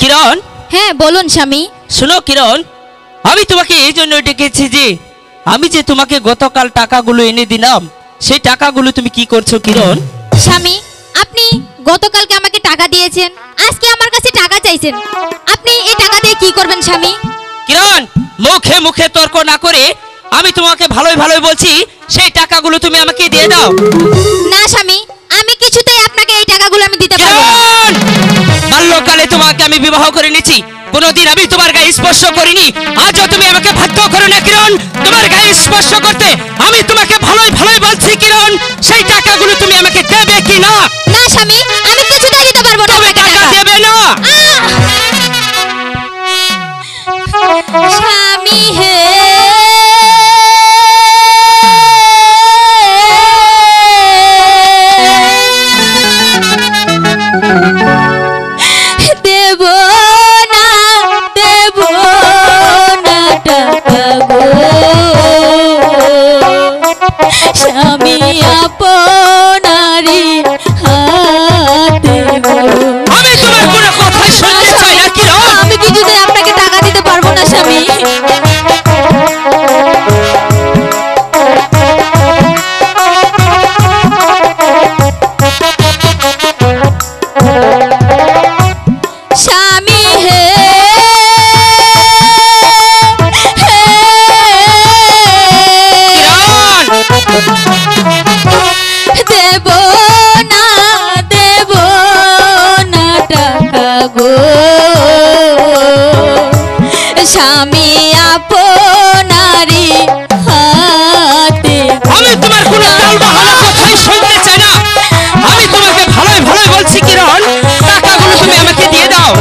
কিরণ, হ্যাঁ বলুন স্বামী। শোনো কিরণ, আমি তোমাকে এই জন্য ডেকেছি যে আমি যে তোমাকে গতকাল টাকাগুলো এনে দিলাম, সেই টাকাগুলো তুমি কি করছো কিরণ? স্বামী, আপনি গতকালকে আমাকে টাকা দিয়েছেন, আজকে আমার কাছে টাকা চাইছেন, আপনি এই টাকা দিয়ে কি করবেন স্বামী? কিরণ, মুখে মুখে তর্ক না করে আমি তোমাকে ভালোই ভালোই বলছি, সেই টাকাগুলো তুমি আমাকে দিয়ে দাও। না স্বামী, আমি কিছুতেই আপনাকে এই টাকাগুলো আমি দিতে পারবো না। কিরণ, বাল্যকালে তোমাকে আমি বিবাহ করে নিয়েছি, কোনোদিন আমি তোমার গায়ে স্পর্শ করিনি, আজও তুমি আমাকে বাধ্য করো না কিরণ তোমার গায়ে স্পর্শ করতে। আমি তোমাকে ভালোই ভালোই বলছি কিরণ, সেই টাকাগুলো তুমি আমাকে দেবে কি না? না স্বামী, আমি কিছুতেই দিতে পারবো না তুমি আপনাকে টাকা টাকা। দেবে না? স্বামী হে দেব না, দেব না টাকা গো, স্বামী আপনারি হাতে গো। আমি তোমার কোনো কথাই শুনতে চাই না কিরণ। আমি কিছুতে আপনাকে টাকা দিতে পারবো না স্বামী। স্বামী হে দেব না, দেব না টাকা গো, স্বামী আপনারি হাতে গো। আমি তোমার কোনো টালবাহানা কথাই শুনতে চাই না। আমি তোমাকে ভালোই ভালোই বলছি কিরণ, টাকাগুলো তুমি আমাকে দিয়ে দাও।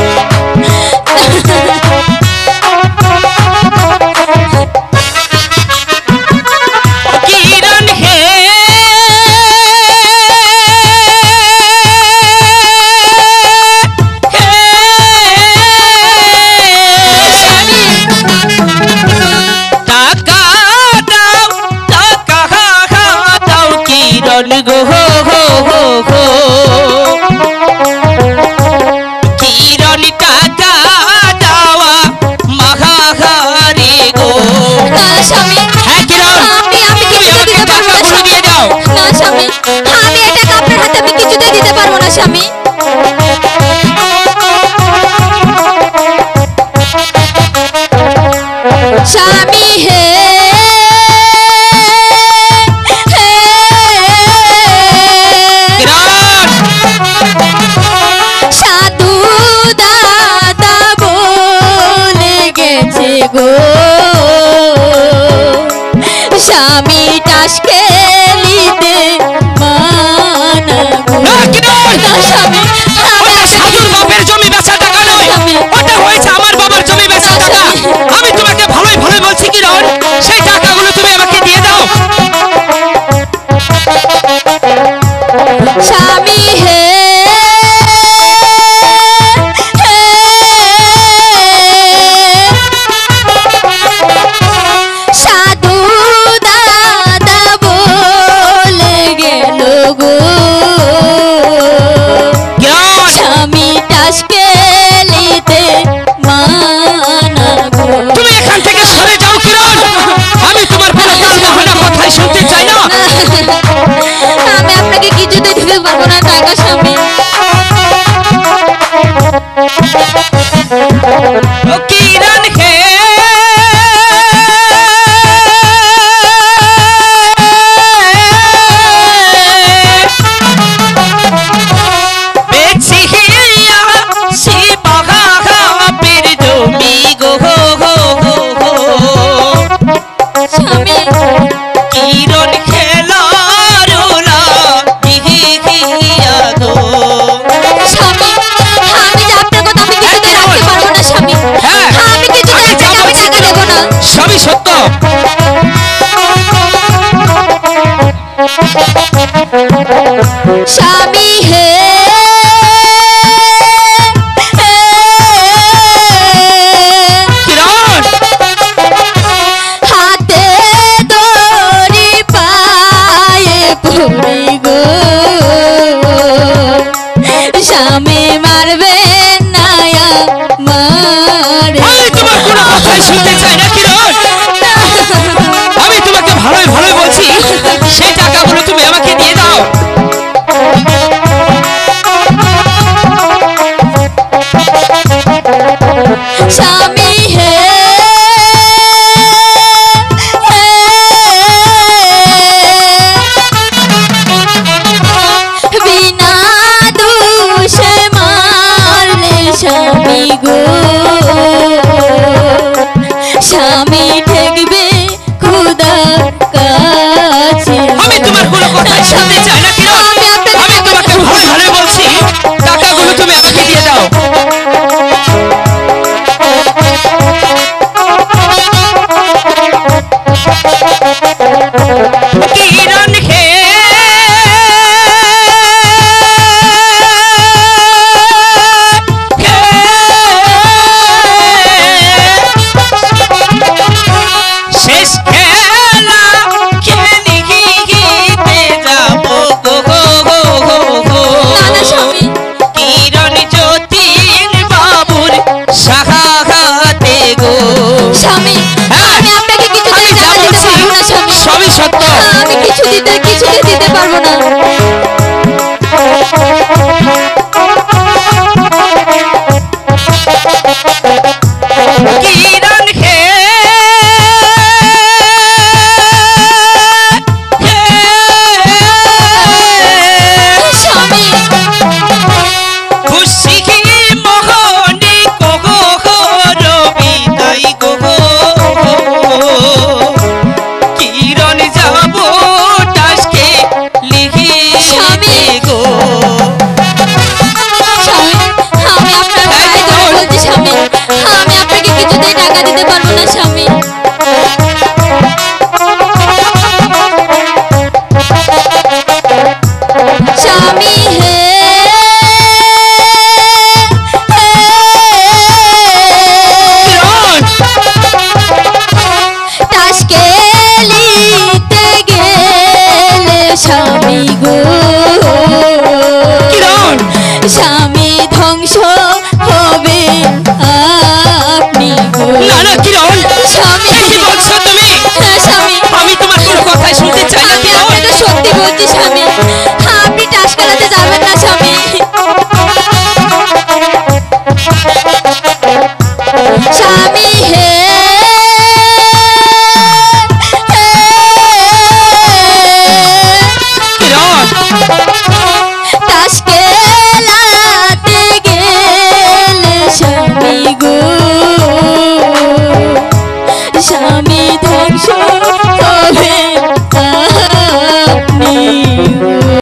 কিরণ হে টাকা দাও, টাকা দাও কিরণ গো হো হো হো হো। কিরণ টাকা দাওয়া মহাহারি গো। না স্বামী, হ্যাঁ কিরণ, আমি তুমি কিছুতে আমাকে দিতে পারবো না টাকাগুলো দিয়ে দাও। না স্বামী, আমি এই টাকা আপনার হাতে আমি কিছুতেই দিতে পারবো না স্বামী। স্বামী হে কিরণ, সাধু দাদা বলে গেছে গো, স্বামী টাস খেলিতে মানা গো। না কিরণ, না স্বামী, ওটা সাধুর বাপের জমি বেচা টাকা নয়, ওটা হয়েছে আমার বাবার জমি বেচা টাকা। আমি তোমাকে ভালোই ভালোই বলছি কিরণ, সেই টাকাগুলো তুমি আমাকে দিয়ে দাও। স্বামী হে সাধু দাদা বলে গেল গো, কিরণ, স্বামী টাস খেলিতে মানা গো। তুমি এখান থেকে সরে যাও কিরণ, আমি তোমার কোনো টালবাহানা কথাই শুনতে চাই না। আমি আপনাকে কিছুতে দিতে পারবো না টাকা স্বামী। ও কিরণ হে বেচিয়া শিবহাপের জমি গো হো হো হো হো। স্বামী কিরণ খেলার না হিয়া গো। স্বামী হে বিনা দোষে মারলে স্বামী গো, স্বামী ঠেকবে খোদার কাছে। আমি তোমার কোনো কথাই শুনতে চাই না কিরণ। আমি তোমাকে ভালো ভালো বলছি, টাকাগুলো তুমি আমাকে দিয়ে দাও। কিরণ হে শেষ খেলা খেলিতে যাব গো গো গো গো। না না স্বামী, কিরণ যতীন বাবুর সাহায্যে গো। স্বামী আমি আপনাকে কিছুতেই আমি যা টাকা দিতে বলছি পারবো না স্বামী। সবই সত্য। আমি কিছুতে দিতে পারবো না। কিরণ হে স্বামী খুশি মোহনী গো রবি তাই গো। কিরণ যাব টাসকে লিখিতে গো। স্বামী আমি আপনার পায়ে ধরে বলছি স্বামী, আমি আপনাকে কিছুতেই টাকা দিতে পারবো না স্বামী। স্বামী হে কিরণ টাসকে লিতে গেলে স্বামী গো, কিরণ স্বামী ধ্বংস হবে আপনি গো। না না কিরণ, স্বামী এ কি বলছো তুমি? হ্যাঁ স্বামী, আমি তোমার কোনো কথাই শুনতে চাই না আমি কিরণ। আপনাকে সত্যি বলছি স্বামী, আপনি টাস খেলাতে যাবেন না স্বামী। স্বামী হে কিরণ টাস খেলাতে গেলে স্বামী গো, স্বামী ধ্বংস হবে